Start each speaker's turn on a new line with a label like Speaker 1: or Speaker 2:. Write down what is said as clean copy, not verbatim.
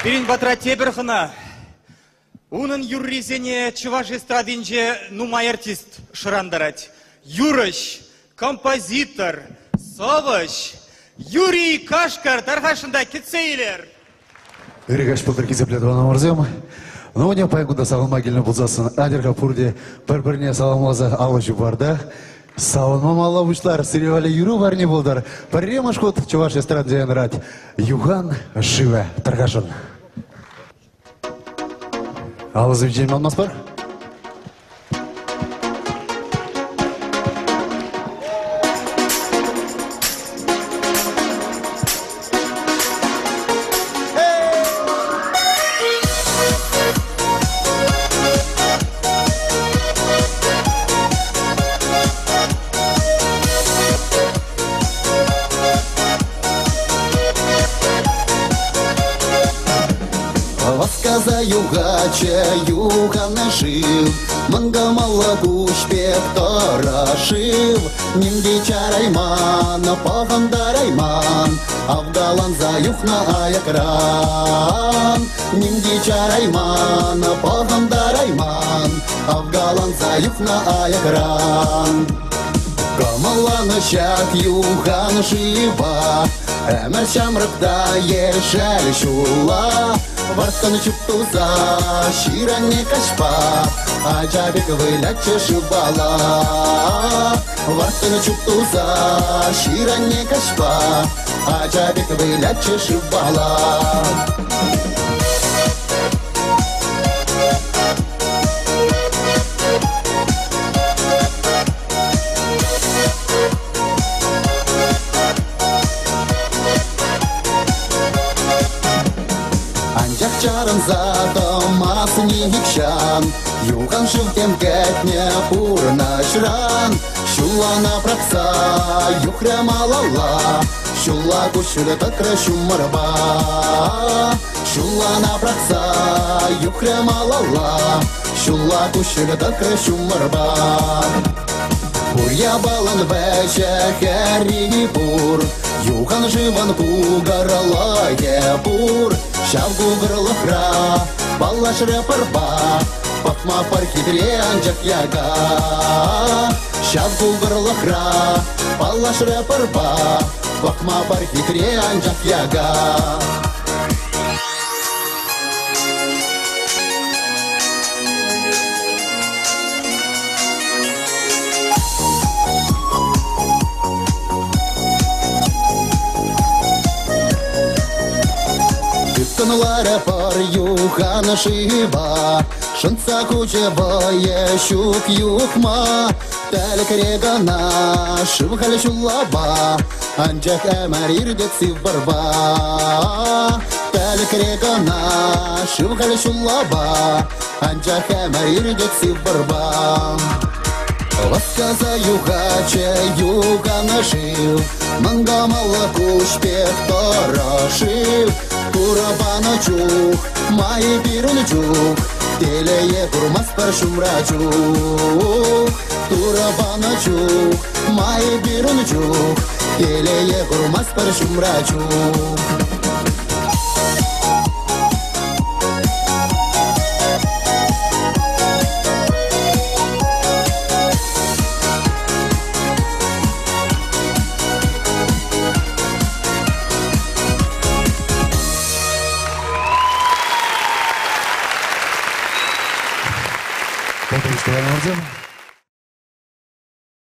Speaker 1: Пирин Батра Теберхана. Унын юрризене чуваш эстрадинже нумай артист шырандарать. Юрыш, композитор, совыш, Юрий Кашкар, тархашында кетсейлер.
Speaker 2: Иригаш пылдыр кезепледі бана мұрзем. Ноуне пайгуда сағылма келіні бұлзасын. Адерға пұрде бір-біріне сағылмазы алыжы барды. Сауынмам алабышлар, сыревали юру барни болдар. Парремаш ход чуваш эстрадзен рать. Юхан Шиве, тархашын. Алызы вжейм алмас бар?
Speaker 3: Сказа югача югана жив, мангамала кушпек тарашив, нимди чарайман, пахандарайман, авгалан за юхна аякран, нимди чарайман, пахандарайман, авгалан за юхна аякран. Камаланы шак юган жива, әмір шамрықта ешәл шула. Вартаны чуптуза, ширане кашпа, ажабек выляче шибала. Вартаны чуптуза, ширане кашпа, ажабек выляче шибала. Чаран задамас никшан, юган шывтем кетне пурнашран. Шулана пракса, юхря малала, шула кушуля такра шумарба. Шулана пракса, юхря малала, шула кушуля такра шумарба. Пурья балан вэчэ хэри пур, юхан живан кугарала епур. Шавгу гырлыхра, балаш рэпарба, пахма пархидрен жак яга. Шавгу гырлыхра, балаш рэпарба, пахма пархидрен жак яга. Лара пар юхана шива, шанца куче бое щук юхма. Тәлік регана шывхал шулаба, анжак әмәрир дексив барба. Тәлік регана шывхал шулаба, анжак әмәрир дексив барба. Васказа югаче югана жив, мангамала кушпек тарашив. Курабана чух, май пирун чух, телее курмас пар шумра чух. Курабана чух, май пирун чух, телее курмас пар шумра чух.
Speaker 2: Спасибо, что вы